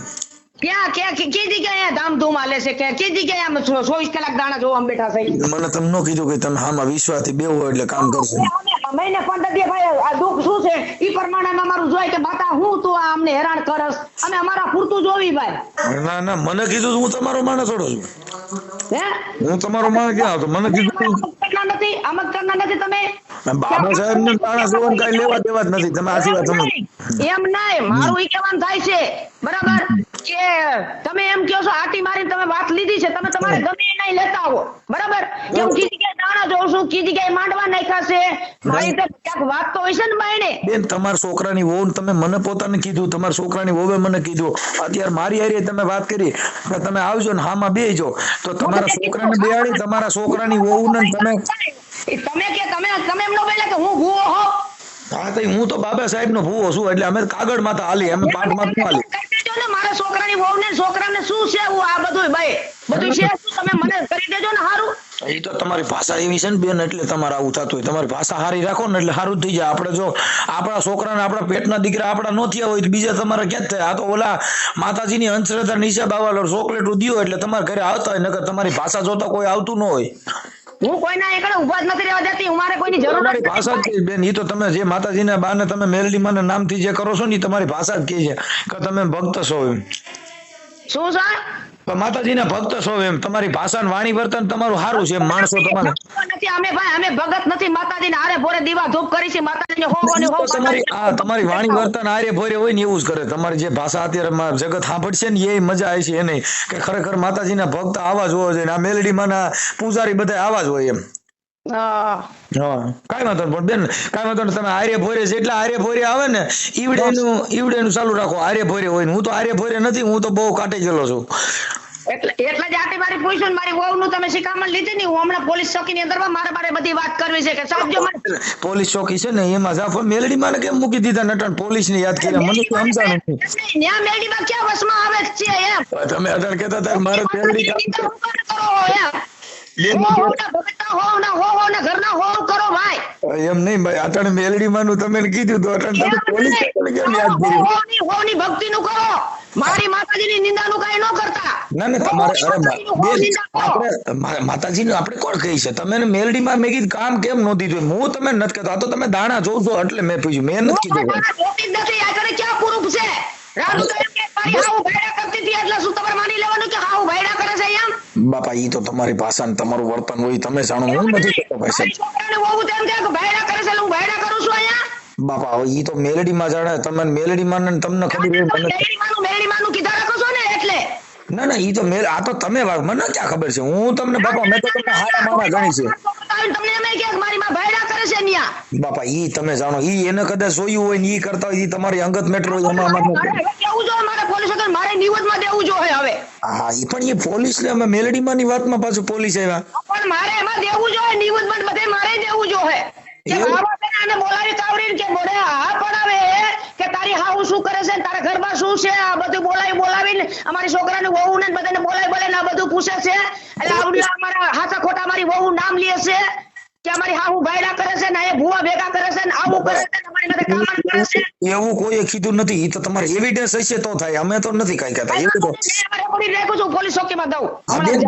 ક્યાં કી જગ્યાએ ધામધૂમ હાલે છે? કી જગ્યાએ આમ 24 કલાક દાણા જોવા બેઠા છે? મને તમે ન કીધું કે તમે આમાં વિશ્વાસથી બેહો એટલે કામ કરશે. મહિને 15 દી ભાઈ આ દુઃખ શું છે ઈ પ્રમાણે અમારું જોઈ કે બાતા હું તું આ અમને હેરાન કરસ, અમે અમારા પૂરતું જોવી ભાઈ. ના મને કીધું હું તમારો માણસ છોડો છું. હે હું તમારો માણસ ક્યાં હતો? મને કીધું કરના નથી તમે. બાબા સાહેબ ને દાણા જોવાનું કઈ લેવા દેવા જ નથી. તમે આખી વાત સમજો. એમ નહીં, મારું ઈ કહેવાનું થાય છે બરાબર કે તમે એમ કહો છો આટી મારીને તમે વાત લીધી છે, તમે તમારે ગમે એ નહીં લેતા આવો બરાબર. કે હું કીધી કે દાણા જોઉં છું, કીધી કે માંડવા નાખ્યા છે, મારી તો ક્યાંક વાત તો હોય છે ને બાયણે. બેન, તમારા છોકરાની વહુ તમે મને પોતાને કીધું, તમારા છોકરાની વહુએ મને કીધું, અત્યારે મારી હારે તમે વાત કરી કે તમે આવજો ને હામાં બેહજો, તો તમારા છોકરાને બેહાડી તમારા છોકરાની વહુને તમે તમે એમ નો બોલ્યા કે હું ભૂવો હો. હા તો હું તો બાબા સાહેબ નો ભૂવો છું, એટલે અમે કાગળ માં હાલી, અમે પાઠ માં હાલી. કહી દેજો ને મારા છોકરાની વહુને છોકરાને શું છે આ બધું ભાઈ બધું છે શું, તમે મને કરી દેજો ને હારું. એ તો તમારી ભાષા એવી છે ને બેન, એટલે તમારે આવું થતું હોય. તમારી ભાષા સારી રાખો ને એટલે સારું થઈ જાય. આપણે જો આપણા છોકરાને આપણા પેટના દીકરા આપણા નો થયા હોય તો બીજા તમારે ક્યાં થાય? આ તો ઓલા માતાજીની અંશરતા નિશાબ આવા ચોકલેટ દિયો એટલે તમારા ઘરે આવતા હોય, નકર તમારી ભાષા જોતા કોઈ આવતું ન હોય. હું કોઈના એકડે ઉભા જ નથી રહેવા દેતી, મારે કોઈની જરૂર તમારી ભાષા જ કહે બેન. એ તો તમે જે માતાજીના બાને તમે મેલડી માના નામથી જે કરો છો ને, તમારી ભાષા જ કહે છે કે તમે ભક્ત છો એમ. શું છે? માતાજીના ભક્ત છો એમ. તમારી ભાષા વાણી વર્તન તમારું સારું છે. માણસો તમારે નથી, અમે ભાઈ અમે ભગત નથી. માતાજીને હારે ભોરે દીવા ધૂપ કરી છે, માતાજીને તમારી વાણી વર્તન આરે ભોરે હોય ને એવું જ કરે. તમારી જે ભાષા અત્યારે જગત સાંભળશે ને એ મજા આવે છે એને કે ખરેખર માતાજીના ભક્ત આવા જ હોવા જોઈએ. આ મેલડી માના પૂજારી બધા આવા જ હોય એમ. કઈ વાંધો પણ બેન, કઈ વાંધો નહીં. તમે આર્ય ભોરે જેટલા આર્ય ભોરે આવે ને ઈવડેનું ચાલુ રાખો. આર્ય ભોરે હોય ને, હું તો આર્ય ભોરે નથી, હું તો બહુ કાઢી ગયેલો છું. એટલે જ આટી મારી પૂછ્યું મારી વહુ નું તમે શિખામણ લીધી ને. હું હમણાં પોલીસ ચોકી ની અંદર મારે બધી વાત કરવી છે કે સાહેબ પોલીસ ચોકી છે ને એમાં જાફર મેલડી માં કેમ મૂકી દીધા નટણ? પોલીસ ને યાદ કર્યા મને તો સમજાણું નથી. ન્યા મેલડી માં ક્યાં વસમાં આવે છે એમ? તમે અટણ કહેતા હતા મારે મેલડી કામ એમ નહીં ભાઈ. અટણ મેલડી માનું તમે કીધું તો અટણ તમે પોલીસ કેમ યાદ કર્યું? ભક્તિ નું કરો, મારી માતાજીની નિંદાનું કઈ ન કરતા. ના તમારે આપણે માતાજીનું આપણે કોણ કહી છે? તમે મેલડી માં મેં કીધું કામ કેમ નો દીધું? હું તમે નથી કહેતો. આ તો તમે દાણા જોઉં છો એટલે મેં પૂછ્યું, મેં નથી કીધું. નથી આગળ ક્યાં પ્રૂફ છે? રાડુ તો એમ કે મારી હાઉ ભાઈડા કરતી હતી એટલે શું તમારે માની લેવાનું કે હાઉ ભાઈડા કરે છે એમ? બાપા ઈ તો તમારી ભાષા ને તમારું વર્તન હોય, તમે જાણો. હું નથી કહેતો ભાઈ સાહેબ. છોકરાને બહુ તેમ કે ભાઈડા કરે છે એટલે હું ભાઈડા કરું છું અહીંયા. બાપા ઈ તો મેલડી માં જાણે. તમે મેલડી માં ને તમને ખબર હોય. મેલડી માનું કીધા રાખો છો ને એટલે. ના ઈ તો આ તો તમે મને ક્યાં ખબર છે? હું તમને બાપા મેં તો તમને હારા માણા ગણી છે. તમને એમ કે મારી માં ભાઈડા કરે છે ન્યા. બાપા ઈ તમે જાણો. ઈ એને કદાચ જોયું હોય ને ઈ કરતા હોય, ઈ તમારી અંગત મેટર હોય. કેવું જો મારે પોલીસ વગર મારે નિવેદનમાં દેવું જોઈએ હવે. હા ઈ પણ એ પોલીસ ને અમે મેલડી માં ની વાતમાં પાછું પોલીસ આવ્યા. પણ મારે એમાં દેવું જોઈએ નિવેદન, બધે મારે દેવું જોઈએ. કે બાબા બેને બોલાવી કાવડીને કે બોલે હા પડાવે કે તારી હાઉ શું કરે છે, તારા ઘરમાં શું છે, આ બધું બોલાવીને અમારી છોકરાને વહુ ને બધાને બોલાવીને આ બધું પૂછે છે. એટલે આવડી અમારા હાથા ખોટા મારી વહુ નામ લે છે કે અમારી હાહુ ભાઈડા કરે છે ને એ ભૂવા ભેગા કરે છે ને આવું કરે છે, અમારી સાથે કામણ કરે છે. એવું કોઈ કીધું નથી. ઈ તો તમારે એવિડન્સ હશે તો થાય. અમે તો નથી કઈ કહેતા. એવું તો પોલીસ ચોકીમાં દઉં.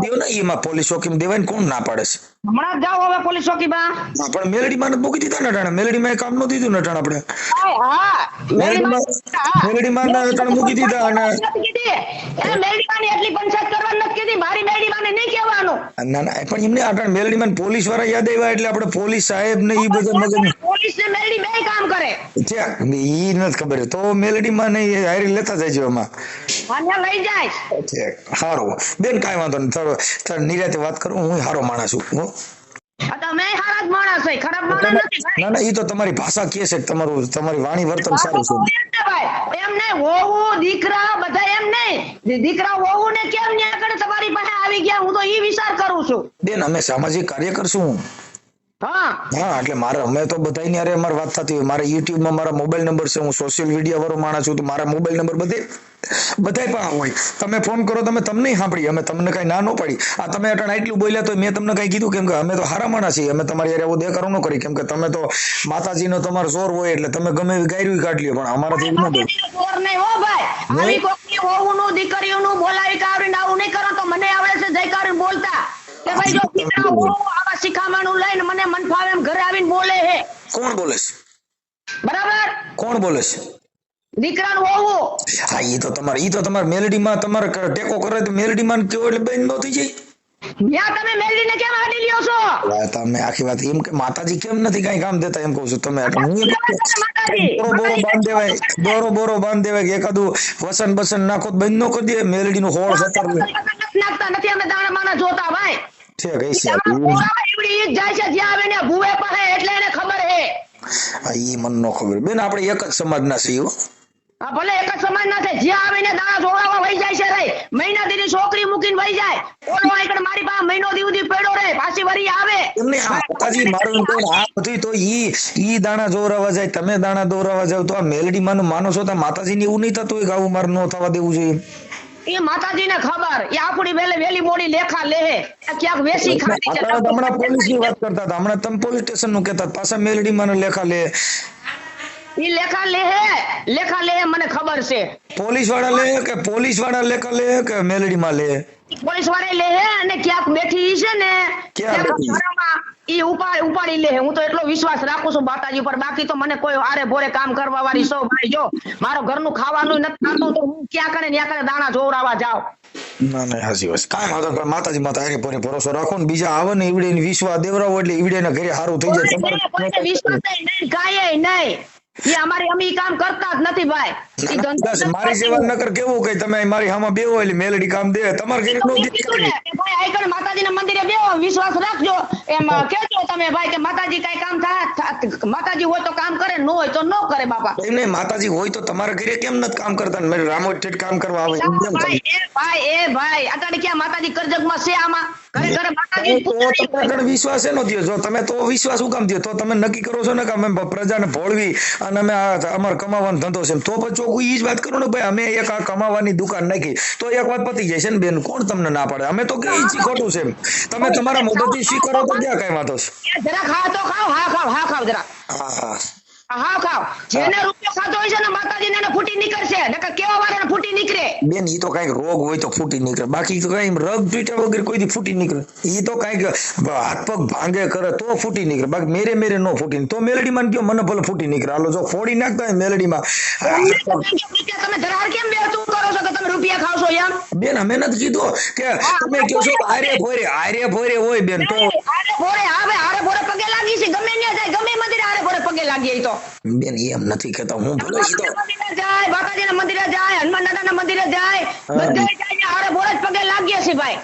દેવ ને એમાં પોલીસ ચોકીમાં દેવાય ને કોણ ના પાડે છે? હમણાં જાઓ હવે પોલીસ ચોકીમાં. પણ મેલડી માં મૂકી દીધા ને ટાણે. મેલડી માં કામ નો દીધું ને ટાણે આપણે. મેલડી માં મૂકી દીધા અને મેલડી માં એટલી પંચાયત કરવાની નથી કીધી. મારી મેલડી માં નહીં કહેવાનું. ના પણ એમને આ મેલડી માં પોલીસ વાળા યાદ આવ્યા એટલે આપણે પોલીસ સાહેબ ને ઈ બધા મગજ પોલીસ ને મેલડી બે કામ કરે છે. ઈ નથી ખબર તો મેલડી માં નહીં હારી લેતા જાય એમાં મને લઈ જાય. સારું બેન, કાંઈ વાંધો નહીં. થોડો નિરાતે વાત કરું. હું સારો માણસ છું. તમે સારા જ માણસ છે, ખરાબ માણસ નથી. ના ઈ તો તમારી ભાષા કહે છે કે તમારી વાણી વર્તન સારું છે. એમ નહીં વહુ દીકરા બધા એમ નહીં દીકરા વહુ ને કેમ ન્યા કણે તમારી પાસે આવી ગયા હું તો ઈ વિચાર કરું છું બેન અમે સામાજિક કાર્ય કરશું હા હા એટલે મારે અમે તો બધાની હારે અમારી વાત થતી હોય મારે YouTube માં મારા મોબાઈલ નંબર છે હું સોશિયલ મીડિયા વાળો માણસ છું તો મારા મોબાઈલ નંબર બધાય પણ હોય તમે ફોન કરો તમને સાંભળી અમે તમને કઈ ના ન પડી આ તમે અટાણ આટલું બોલ્યા તો મેં તમને કઈ કીધું કેમ કે અમે તો હારા માણસ છીએ અમે તમારી હારે એવો દેખાડો ન કરી કેમ કે તમે તો માતાજીનો તમારો જોર હોય એટલે તમે ગમે એવી ગાયરું કાઢી લ્યો પણ અમારાથી એવું ન બોલ જોર નહીં હો ભાઈ આવી કોકની વહુનું દીકરીઓનું બોલાવી કાઢીને આવું નહીં કરો તો મને આવડે છે જય કાઢીને બોલતા કે ભાઈ જો દીકરા વહુ આવા શિખામણું લઈને મને મન ફાવે એમ ઘરે આવીને બોલે હે કોણ બોલે છે બરાબર કોણ બોલે છે દીકરાનું વહુ હા ઈ તો તમારે મેલડીમાં તમારે ટેકો કરે તો મેલડીમાં કેવો એટલે બેન નો થઈ જાય ન્યા તમે મેલડીને કેમ હાડી લ્યો છો તમે આખી વાત એમ કે માતાજી કેમ નથી કઈ કામ દેતા એમ કહું છું તમે માતાજી બોરો બાંધ દેવાય કે એકાદું વસન બસન નાખો તો બંધ નો કરી દે મેલડી નું હોળ સતાર નાખતા નથી અમે દાણા માના જોતા ભાઈ છે કઈ છે એવડી ઈજ જાય છે જ્યાં આવે ને ભૂવે પડે એટલે એને ખબર હે ઈ મને નો ખબર બેન આપણે એક જ સમાજ ના છીએ હા ભલે એક જ સમાજ ના છે જ્યાં આવીને દાણા જોડાવા વહી જાય છે રે મહિના દીની છોકરી મૂકીને વહી જાય ઓલો આઈકડ મારી પાસે મહિનો દી પડ્યો રે પાછી વરી આવે એમને માતાજી મારું તો આ બધું તો ઈ દાણા દોરાવા જાય તમે દાણા દોરાવા જાવ તો આ મેલડી માનો માનો છો તો માતાજી ને એવું નહીં થતું હોય કે આવું મારે ન થવા દેવું જોઈએ એ માતાજીને ખબર એ આપણી વેલી મોડી લેખા લે ક્યાંક વેસી ખાતી છે હમણાં પોલીસ ની વાત કરતા હતા હમણાં તમે પોલીસ સ્ટેશન નું કહેતા પાછા મેલડી માનો લેખા લે ઈ લેખા લે મને ખબર છે પોલીસ વાળા લેખા લે કે મેલડી માં લે પોલીસ વાળા લે અને ક્યાંક બેઠી છે ને ક્યાં બેઠી? ઈ ઉપાડી લે હું તો એટલો વિશ્વાસ રાખું છું માતાજી પર બાકી તો મને કોઈ આરે ભોરે કામ કરવા વાળી સૌ ભાઈ જો મારો ઘરનું ખાવાનું નથી થતું તો હું ક્યાં કરે ન્યા કરે દાણા જોવરાવા જાવ ના હાજી વાત કાંઈ વાંધો નહીં માતાજી માતા હારે પર ભરોસો રાખો ને બીજા આવે ને ઈવડે વિશ્વાસ દેવરાવો એટલે ઈવડે ના ઘરે સારું થઈ જાય કોઈને વિશ્વાસ નહીં કાંઈ નહીં ઈ અમારી અમે ઈ કામ કરતા જ નથી ભાઈ ઈ ધંધો મારી સેવા નકર કેવું કઈ તમે મારી હામાં બેવો એટલે મેલડી કામ દે તમારે ઘરે નો દે ભાઈ આઈકણ માતાજીના મંદિરે બેહો વિશ્વાસ રાખજો એમ કહેજો તમે ભાઈ કે માતાજી કઈ કામ થાય માતાજી હોય તો કામ કરે ન હોય તો ન કરે બાપા એમને માતાજી હોય તો તમારા ઘરે કેમ નથી કામ કરતા ને મારી રામોદ ઠેઠ કામ કરવા આવે એમ કેમ થાય ભાઈ અટાડી ક્યાં માતાજી કરજગમાં છે આમાં ઘરે માતાજી તો તમારા ઘરે વિશ્વાસ એનો થયો જો તમે તો વિશ્વાસ શું કામ થયો તો તમે નક્કી કરો છો ને કે અમે પ્રજાને ભોળવી અને અમે અમારે કમાવાનો ધંધો છે તો પછી ઈ જ વાત કરો ને ભાઈ અમે એક આ કમાવાની દુકાન નાખી તો એક વાત પતી જાય છે ને બેન કોણ તમને ના પાડે અમે તો કઈ છી ખોટું છે તમે તમારા મોઢેથી સ્વીકારો તો ક્યાં કઈ વાંધો છે જરા ખાવ તો ખાવ હા ખાવ જરા હા ખાવ જેને રૂપિયો ખાતો હોય છે ને માતાજીને એને ફૂટી નીકળશે નકર કેવા વાળાને ફૂટી નીકળે બેન ઈ તો કઈક રોગ હોય તો ફૂટી નીકળે બાકી તો કઈ રગ પીટા વગર કોઈ દી ફૂટી નીકળે ઈ તો કઈક હાથ પગ ભાંગે કરે તો ફૂટી નીકળે બાકી મેરે નો ફૂટી તો મેલડીમાં કયો મને ભલે ફૂટી નીકળે હાલો જો ફોડી નાખતા હોય મેલડીમાં તમે ધરાર કેમ બેતું કરો છો કે તમે રૂપિયા ખાવ છો એમ બેન અમે નથી કીધું કે તમે કહો છો આરે ભોરે હોય બેન તો આરે ભોરે પગે લાગી છે ગમે ત્યાં જાય ગમે મંદિરે આરે ભોરે પગે લાગી તો બેન એમ નથી કહેતા હું ભલે સીધો જાય બાકાજીના મંદિરે જાય હનુમાન દાદાના મંદિરે જાય બધે જાય આરે ભોરે જ પગે લાગીએ છે ભાઈ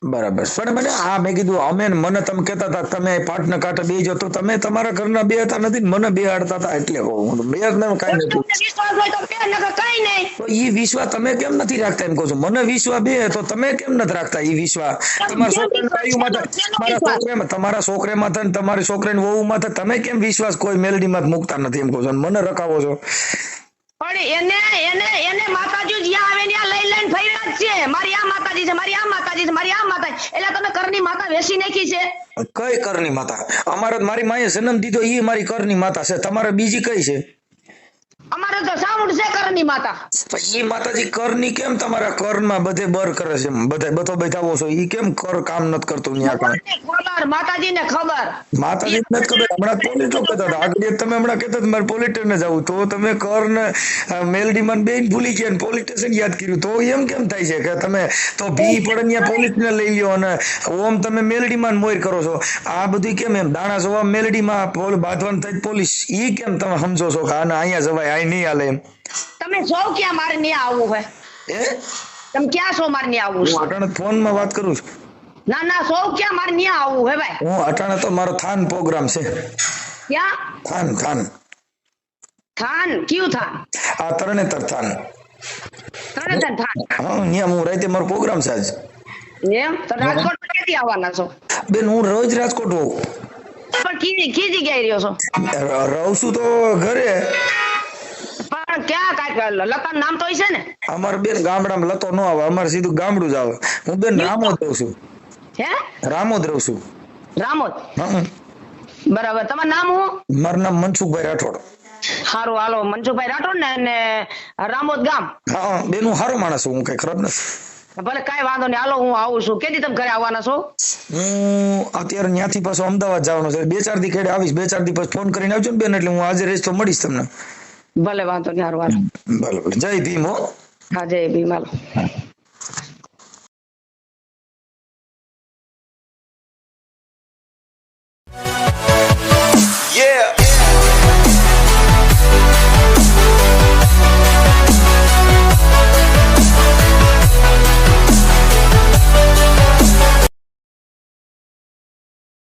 બરાબર પણ મને મેં કીધું અમે મને તમે કહેતા હતા તમે પાટને કાંઠે બે જતો તમે તમારા ઘરના બે હતા નથી મને બે હાડતા હતા એટલે કહું બે કઈ નથી વિશ્વાસ હોય તો કે નકર કઈ નહીં તો ઈ વિશ્વાસ તમે કેમ નથી રાખતા એમ કહું છું મને વિશ્વાસ બે તો તમે કેમ નથી રાખતા ઈ વિશ્વાસ તમારા છોકરામાં થાય તમારી છોકરાની વહુમાં થાય તમે કેમ વિશ્વાસ કોઈ મેલડીમાં મૂકતા નથી એમ કહું છું મને રખાવો છો પણ એને માતાજી જ્યાં આવે ત્યાં લઈને ફર્યા જ છે મારી આ માતાજી છે મારી આ માતાજી છે મારી આ માતાજી એટલે તમે કરની માતા વેસી નાખી છે કઈ કરની માતા અમારે મારી માએ જન્મ દીધો ઈ મારી કરની માતા છે તમારે બીજી કઈ છે અમારે તો સાઉન્ડ છે કરની માતા ઈ માતાજી કરની કેમ તમારા કરમાં બધે બર કરે છે બધે બતો બેઠાવો છો ઈ કેમ કર કામ નથી કરતું ન્યા કામ ખબર માતાજીને ખબર માતાજી નથી ખબર હમણાં પોલીસ કહેતા હતા આગળ તમે હમણાં કહેતા હતા મારે પોલીસ સ્ટેશન જવું તો તમે કર ને મેલડીમાં બેન ભૂલી ગયા પોલીસ સ્ટેશન યાદ કર્યું તો એમ કેમ થાય છે કે તમે તો ભી પડે ત્યાં પોલીસ ને લઈ લ્યો અને ઓમ તમે મેલડીમાં મોર કરો છો આ બધું કેમ એમ દાણા જોવા મેલડીમાં બાંધવાનું થાય પોલીસ ઈ કેમ તમે સમજો છો કે આને અહીંયા જવાય આ નહીં હાલે એમ તમે જો ક્યાં મારે નહીં આવવું હોય તમે ક્યાં છો મારે નહીં આવવું હું અટાણે ફોન માં વાત કરું છું ના સૌ ક્યાં મારે નહીં આવવું હે ભાઈ હું અટાણે તો મારો થાન પ્રોગ્રામ છે ક્યાં થાન થાન કયું થાન આ તરણેતર થાન છે ને થાન? હા ત્યાં હું રાતે મારો પ્રોગ્રામ છે આજ. એમ તો રાજકોટ ક્યાંથી આવવાના છો? બેન હું રોજ રાજકોટ હોઉં. પણ કઈ જગ્યાએ રહ્યો છો? રહું છું તો ઘરે. પણ ક્યાં કાંઈક લતાનું નામ તો હશે ને? અમારે બેન ગામડામાં લતો ન આવે, અમારે સીધું ગામડું જ આવે. હું બેન રામોદ રહું છું. હે રામોદ રહું છું. રામોદ? હા બરાબર. તમારું નામ શું? મારું નામ મનસુખભાઈ રાઠોડ. સારું હાલો, મનસુખભાઈ રાઠોડ ને અને રામોદ ગામ. હા બેન હું સારો માણસ છું, હું કઈ ખરાબ નથી. ભલે કાંઈ વાંધો નહીં, હાલો હું આવું છું. કેદી તમે ઘરે આવવાના છો? હું અત્યારે ત્યાંથી પાછો અમદાવાદ જવાનો છે, 2-4 દી ખેડે આવીશ. 2-4 દી પછી ફોન કરીને આવજો ને બેન, એટલે હું આજે રહીશ તો મળીશ તમને. ભલે વાંધો નહીં, હારું હાલો. ભલે ભલે. જય ભીમ હો. હા જય ભીમ, હાલો. Yeah.